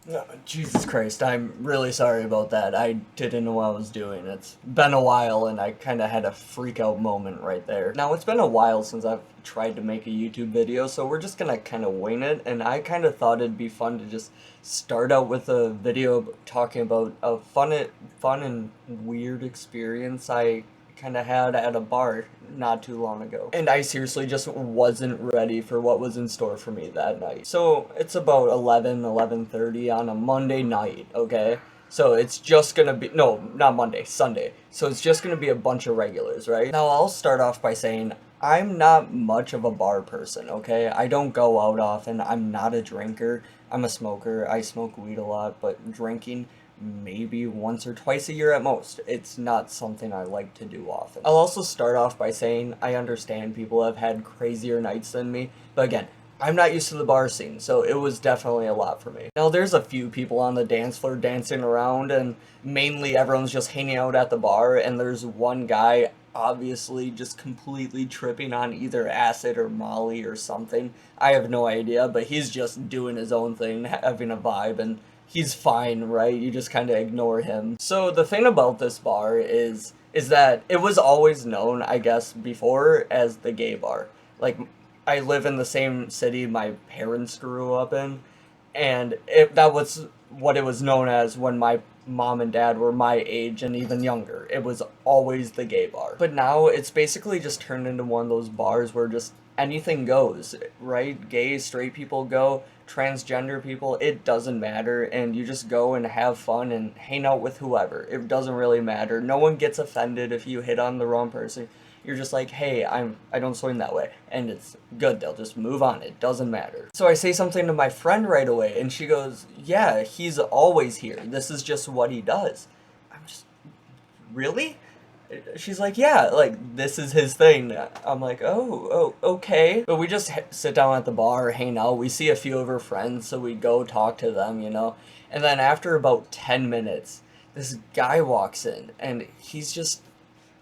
No, Jesus Christ, I'm really sorry about that. I didn't know what I was doing. It's been a while and I kind of had a freak out moment right there. Now, it's been a while since I've tried to make a YouTube video, so we're just gonna kind of wing it. And I kind of thought it'd be fun to just start out with a video talking about a fun and weird experience I kind of had at a bar not too long ago. And I seriously just wasn't ready for what was in store for me that night. So it's about 11:30 on a Monday night, okay? So it's just gonna be, no, not Monday, Sunday. So it's just gonna be a bunch of regulars, right? Now I'll start off by saying I'm not much of a bar person, okay? I don't go out often. I'm not a drinker. I'm a smoker. I smoke weed a lot, but drinking maybe once or twice a year at most. It's not something I like to do often. I'll also start off by saying I understand people have had crazier nights than me, but again, I'm not used to the bar scene, so it was definitely a lot for me. Now, there's a few people on the dance floor dancing around, and mainly everyone's just hanging out at the bar, and there's one guy obviously just completely tripping on either acid or Molly or something. I have no idea, but he's just doing his own thing, having a vibe, and he's fine, right? You just kind of ignore him. So the thing about this bar is that it was always known, I guess, before as the gay bar. Like, I live in the same city my parents grew up in, and that was what it was known as when my mom and dad were my age and even younger. It was always the gay bar. But now it's basically just turned into one of those bars where just anything goes, right? Gay, straight people go, transgender people, it doesn't matter, and you just go and have fun and hang out with whoever. It doesn't really matter. No one gets offended if you hit on the wrong person. You're just like, hey, I don't swing that way, and it's good. They'll just move on. It doesn't matter. So I say something to my friend right away, and she goes, yeah, he's always here. This is just what he does. I'm just, really? She's like, yeah, like, this is his thing. I'm like, okay. But we just sit down at the bar, hang out. We see a few of her friends, so we go talk to them, you know. And then after about 10 minutes, this guy walks in, and he's just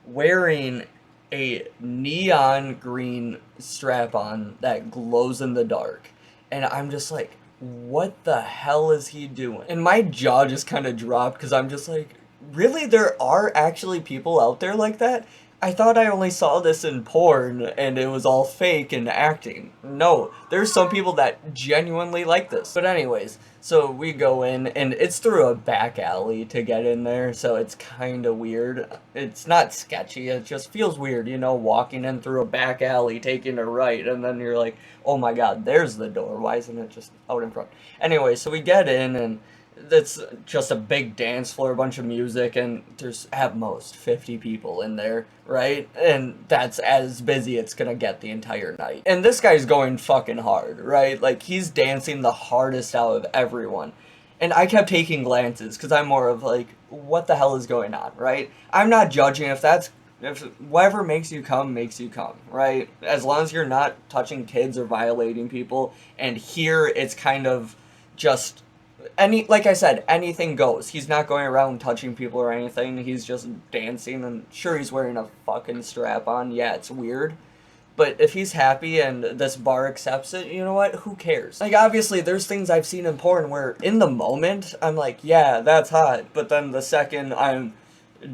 wearing a neon green strap on that glows in the dark. And I'm just like, what the hell is he doing? And my jaw just kind of dropped because I'm just like, really? There are actually people out there like that? I thought I only saw this in porn and it was all fake and acting. No, there's some people that genuinely like this. But anyways, so we go in and it's through a back alley to get in there, so it's kind of weird. It's not sketchy, it just feels weird, you know, walking in through a back alley, taking a right, and then you're like, oh my god, there's the door. Why isn't it just out in front? Anyway, so we get in and it's just a big dance floor, a bunch of music, and there's at most 50 people in there, right? And that's as busy it's gonna get the entire night. And this guy's going fucking hard, right? Like, he's dancing the hardest out of everyone. And I kept taking glances, because I'm more of like, what the hell is going on, right? I'm not judging if whatever makes you come, right? As long as you're not touching kids or violating people, and here it's kind of just like I said, anything goes. He's not going around touching people or anything. He's just dancing, and sure, he's wearing a fucking strap on. Yeah, it's weird. But if he's happy and this bar accepts it, you know what? Who cares? Like, obviously, there's things I've seen in porn where in the moment, I'm like, yeah, that's hot. But then the second I'm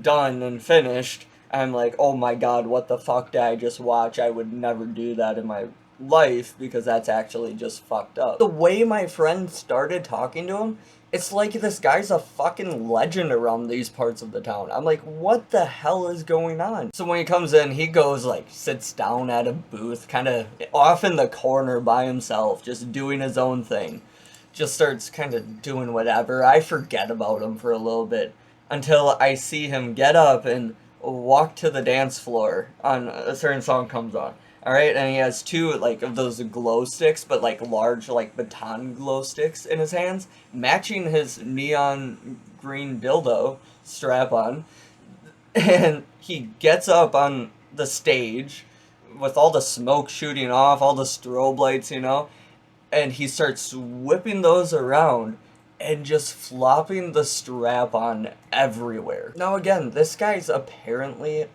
done and finished, I'm like, oh my god, what the fuck did I just watch? I would never do that in my life because that's actually just fucked up. The way my friend started talking to him, it's like this guy's a fucking legend around these parts of the town. I'm like, what the hell is going on? So when he comes in, he goes, like, sits down at a booth, kind of off in the corner by himself, just doing his own thing. Just starts kind of doing whatever. I forget about him for a little bit until I see him get up and walk to the dance floor on a certain song comes on. Alright, and he has two, like, of those glow sticks, but, like, large, like, baton glow sticks in his hands, matching his neon green dildo strap on. And he gets up on the stage with all the smoke shooting off, all the strobe lights, you know, and he starts whipping those around and just flopping the strap on everywhere. Now, again, this guy's apparently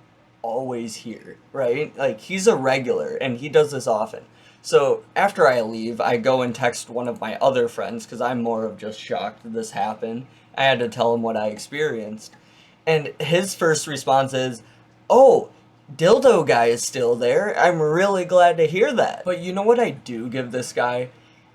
always here, right? Like, he's a regular and he does this often. So after I leave, I go and text one of my other friends because I'm more of just shocked that this happened. I had to tell him what I experienced. And his first response is, "Oh, dildo guy is still there. I'm really glad to hear that." But you know what I do give this guy?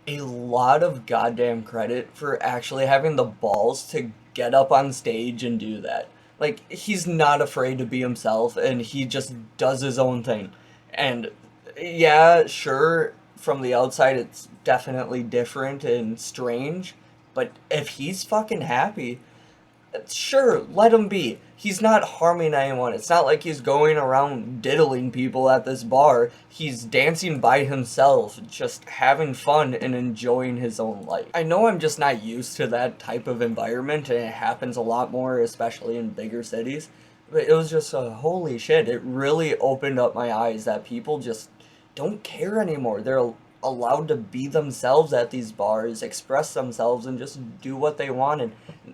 A lot of goddamn credit for actually having the balls to get up on stage and do that. Like, he's not afraid to be himself, and he just does his own thing. And yeah, sure, from the outside it's definitely different and strange, but if he's fucking happy, sure, let him be. He's not harming anyone. It's not like he's going around diddling people at this bar. He's dancing by himself, just having fun and enjoying his own life. I know I'm just not used to that type of environment, and it happens a lot more, especially in bigger cities. But it was just holy shit. It really opened up my eyes that people just don't care anymore. They're allowed to be themselves at these bars, express themselves, and just do what they want and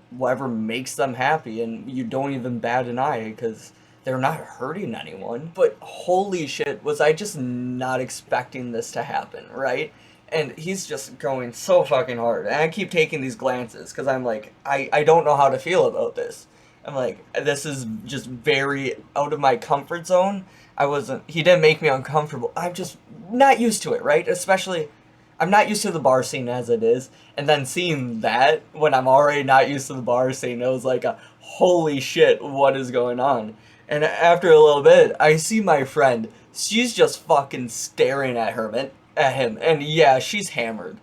whatever makes them happy, and you don't even bat an eye because they're not hurting anyone. But holy shit, was I just not expecting this to happen, right? And he's just going so fucking hard, and I keep taking these glances because I'm like, I don't know how to feel about this. I'm like, this is just very out of my comfort zone. He didn't make me uncomfortable. I'm just not used to it, right? Especially, I'm not used to the bar scene as it is. And then seeing that, when I'm already not used to the bar scene, it was like, holy shit, what is going on? And after a little bit, I see my friend. She's just fucking staring at him. And yeah, she's hammered.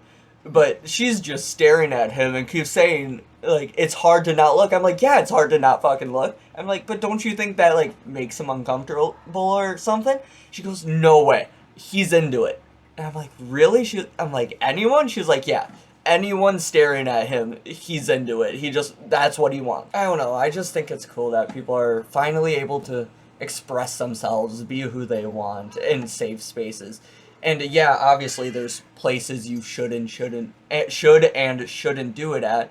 But she's just staring at him and keeps saying, like, it's hard to not look. I'm like, yeah, it's hard to not fucking look. I'm like, but don't you think that, like, makes him uncomfortable or something? She goes, no way. He's into it. And I'm like, really? I'm like, anyone? She was like, yeah. Anyone staring at him, he's into it. That's what he wants. I don't know. I just think it's cool that people are finally able to express themselves, be who they want in safe spaces. And yeah, obviously there's places you should and shouldn't do it at.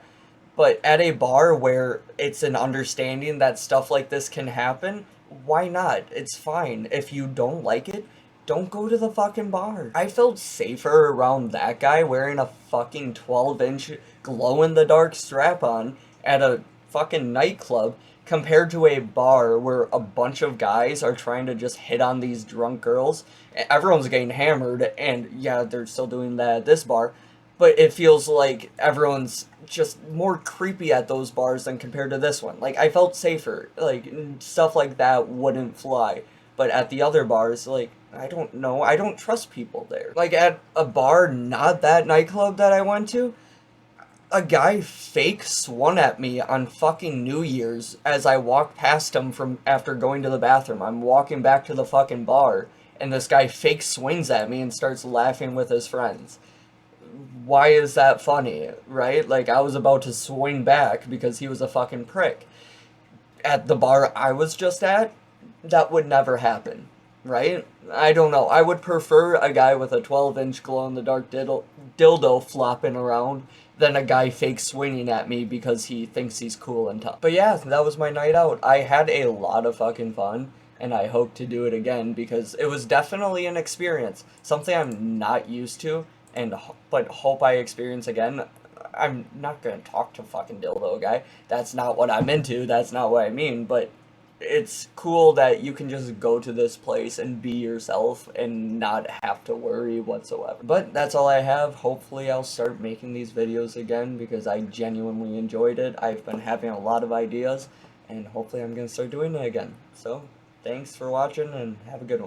But at a bar where it's an understanding that stuff like this can happen, why not? It's fine. If you don't like it, don't go to the fucking bar. I felt safer around that guy wearing a fucking 12-inch glow-in-the-dark strap-on at a fucking nightclub compared to a bar where a bunch of guys are trying to just hit on these drunk girls. Everyone's getting hammered, and yeah, they're still doing that at this bar, but it feels like everyone's just more creepy at those bars than compared to this one. Like, I felt safer. Like, stuff like that wouldn't fly. But at the other bars, like, I don't know. I don't trust people there. Like, at a bar, not that nightclub that I went to, a guy fake swung at me on fucking New Year's as I walked past him from after going to the bathroom. I'm walking back to the fucking bar, and this guy fake swings at me and starts laughing with his friends. Why is that funny, right? Like, I was about to swing back because he was a fucking prick. At the bar I was just at, that would never happen, right? I don't know. I would prefer a guy with a 12-inch glow-in-the-dark dildo flopping around than a guy fake swinging at me because he thinks he's cool and tough. But yeah, that was my night out. I had a lot of fucking fun, and I hope to do it again because it was definitely an experience. Something I'm not used to, but hope I experience again. I'm not gonna talk to fucking dildo guy. That's not what I'm into. That's not what I mean, but it's cool that you can just go to this place and be yourself and not have to worry whatsoever. But that's all I have. Hopefully I'll start making these videos again because I genuinely enjoyed it. I've been having a lot of ideas, and hopefully I'm going to start doing it again. So, thanks for watching and have a good one.